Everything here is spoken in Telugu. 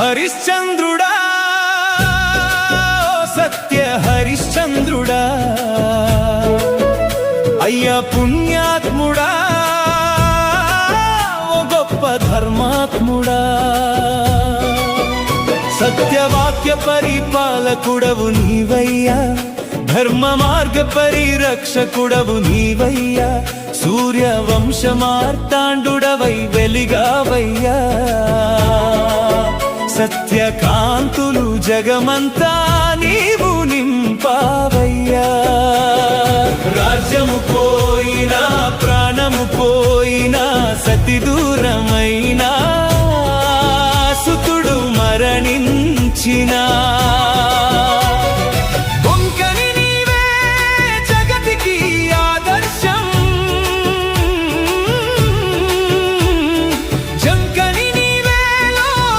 హరిశ్చంద్రుడా సత్య హరిశ్చంద్రుడా అయ్యా పుణ్యాత్ముడా ఓ గొప్ప ధర్మాత్ముడా సత్యవాక్య పరిపాలకుడవు నీవయ్యా ధర్మ మార్గ పరిరక్షకుడవు నీవయ్యా సూర్యవంశ మార్తాండుడవై వెలిగావయ్యా సత్యకాంతులు జగమంతా నీవు నింపావయ్యా రాజ్యము పోయినా ప్రాణము పోయినా సతి దూరమైనా సుతుడు మరణించినా